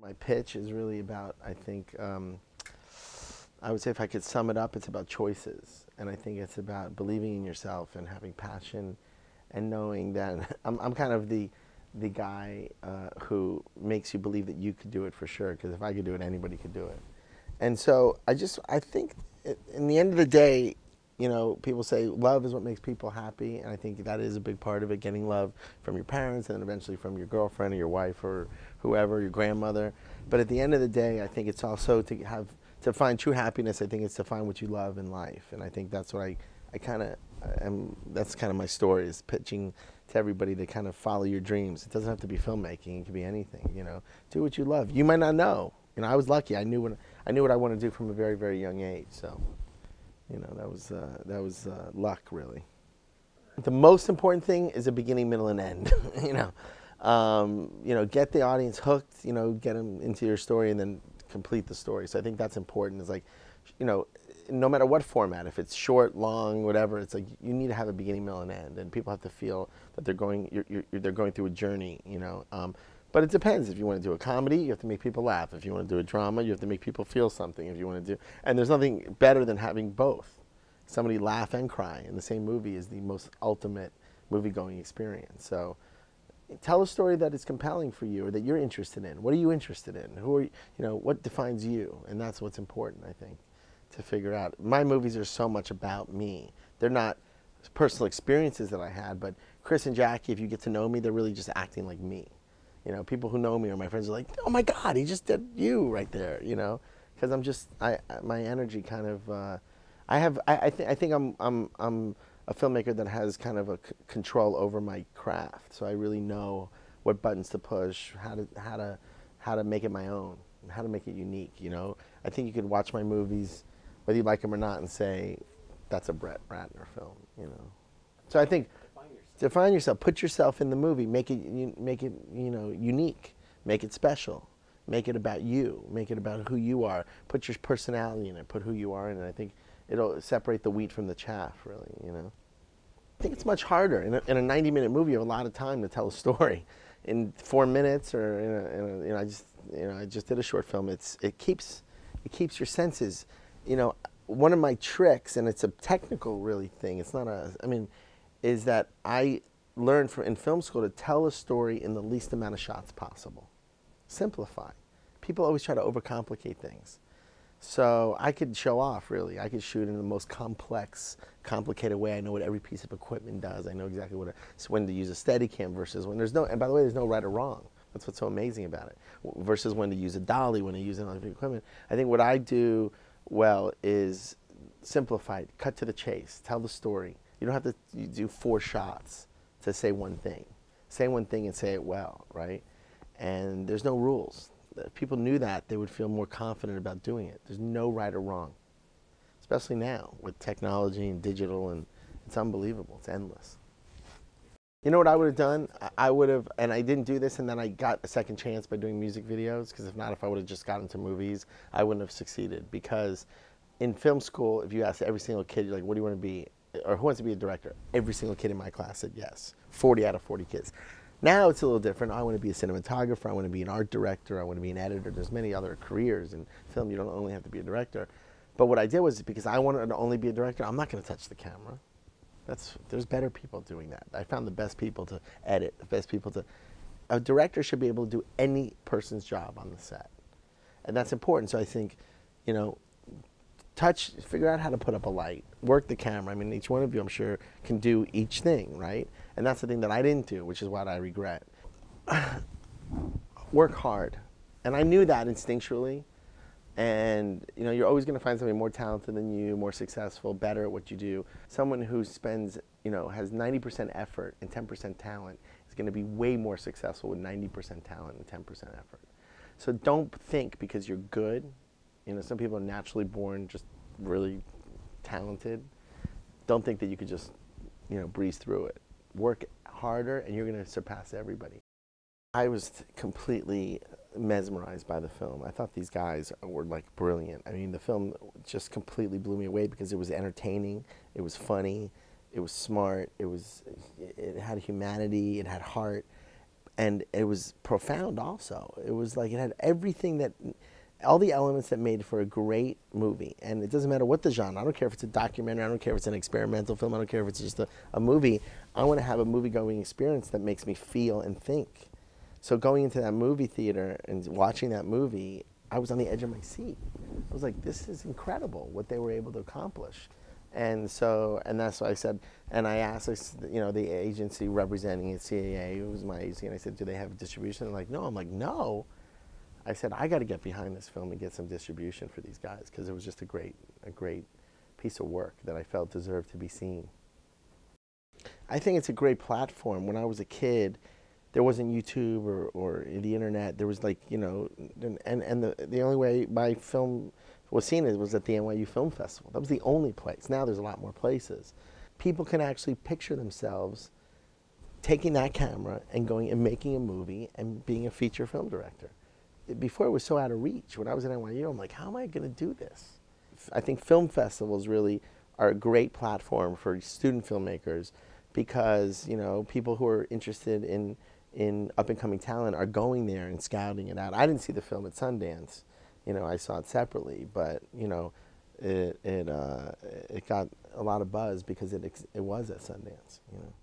My pitch is really about, I think, I would say if I could sum it up, it's about choices. And I think it's about believing in yourself and having passion and knowing that I'm kind of the guy who makes you believe that you could do it for sure. Because if I could do it, anybody could do it. And so I think in the end of the day, you know, people say love is what makes people happy, and I think that is a big part of it, getting love from your parents and then eventually from your girlfriend or your wife or whoever, your grandmother. But at the end of the day, I think it's also to find true happiness. I think it's to find what you love in life, and I think that's what I kind of am. That's kind of my story, is pitching to everybody to kind of follow your dreams. It doesn't have to be filmmaking. It could be anything. You know, do what you love. You might not know. You know, I was lucky. I knew what I wanted to do from a very, very young age. So, you know, that was luck, really. The most important thing is a beginning, middle, and end. You know, get the audience hooked. You know, get them into your story, and then complete the story. So I think that's important. It's like, you know, no matter what format, if it's short, long, whatever, it's like you need to have a beginning, middle, and end, and people have to feel that they're going through a journey. You know. But it depends. If you want to do a comedy, you have to make people laugh. If you want to do a drama, you have to make people feel something. If you want to do, and there's nothing better than having both. Somebody laugh and cry in the same movie is the most ultimate movie-going experience. So, tell a story that is compelling for you or that you're interested in. What are you interested in? Who are you know? What defines you? And that's what's important, I think, to figure out. My movies are so much about me. They're not personal experiences that I had, but Chris and Jackie, if you get to know me, they're really just acting like me. You know, people who know me or my friends are like, "Oh my God, he just did you right there," you know, because my energy kind of, I think I'm a filmmaker that has kind of a control over my craft, so I really know what buttons to push, how to make it my own, how to make it unique, you know. I think you could watch my movies, whether you like them or not, and say, that's a Brett Ratner film, you know. So I think define yourself. Put yourself in the movie. Make it you know, unique. Make it special. Make it about you. Make it about who you are. Put your personality in it. Put who you are in it. I think it'll separate the wheat from the chaff, really, you know. I think it's much harder. In a 90-minute movie, you have a lot of time to tell a story. In 4 minutes, or you know, I just did a short film. It keeps your senses. You know, one of my tricks, and it's a technical really thing. It's not a. I mean, is that I learned in film school to tell a story in the least amount of shots possible. Simplify. People always try to overcomplicate things. So I could show off, really. I could shoot in the most complex, complicated way. I know what every piece of equipment does. I know exactly when to use a Steadicam versus when there's no, and by the way, there's no right or wrong. That's what's so amazing about it. Versus when to use a dolly, when to use another equipment. I think what I do well is simplify it, cut to the chase, tell the story. You don't have to do 4 shots to say one thing. Say one thing and say it well, right? And there's no rules. If people knew that, they would feel more confident about doing it. There's no right or wrong, especially now with technology and digital, and it's unbelievable. It's endless. You know what I would have done? I would have, and I didn't do this, and then I got a second chance by doing music videos, because if not, if I would have just got into movies, I wouldn't have succeeded. Because in film school, if you ask every single kid, you're like, what do you want to be? Or who wants to be a director? Every single kid in my class said yes. 40 out of 40 kids. Now it's a little different. I want to be a cinematographer. I want to be an art director. I want to be an editor. There's many other careers in film. You don't only have to be a director. But what I did was, because I wanted to only be a director, I'm not going to touch the camera. There's better people doing that. I found the best people to edit, the best people to. A director should be able to do any person's job on the set, and that's important. So I think, you know, figure out how to put up a light, work the camera. I mean, each one of you, I'm sure, can do each thing, right? And that's the thing that I didn't do, which is what I regret. Work hard. And I knew that instinctually. And, you know, you're always going to find somebody more talented than you, more successful, better at what you do. Someone who spends, you know, has 90% effort and 10% talent is going to be way more successful with 90% talent and 10% effort. So don't think because you're good. You know, some people are naturally born just really talented. Don't think that you could just, you know, breeze through it. Work harder, and you're going to surpass everybody. I was completely mesmerized by the film. I thought these guys were like brilliant. I mean, the film just completely blew me away because it was entertaining, it was funny, it was smart, it had humanity, it had heart. and it was profound also. It was like it had everything that, all the elements that made for a great movie. And it doesn't matter what the genre. I don't care if it's a documentary. I don't care if it's an experimental film. I don't care if it's just a movie. I want to have a movie-going experience that makes me feel and think. So going into that movie theater and watching that movie, I was on the edge of my seat. I was like, this is incredible what they were able to accomplish. And so, and that's what I said, and I asked, you know, the agency representing it, CAA, who was my agency, and I said, do they have distribution? They're like, no. I'm like, no. I said, I got to get behind this film and get some distribution for these guys, because it was just a great piece of work that I felt deserved to be seen. I think it's a great platform. When I was a kid, there wasn't YouTube or the internet. There was, like, you know, and the only way my film was seen was at the NYU Film Festival. That was the only place. Now there's a lot more places. People can actually picture themselves taking that camera and going and making a movie and being a feature film director. Before, it was so out of reach. When I was at NYU, I'm like, how am I going to do this? I think film festivals really are a great platform for student filmmakers, because, you know, people who are interested in up-and-coming talent are going there and scouting it out. I didn't see the film at Sundance. You know, I saw it separately, but, you know, it got a lot of buzz because it was at Sundance, you know.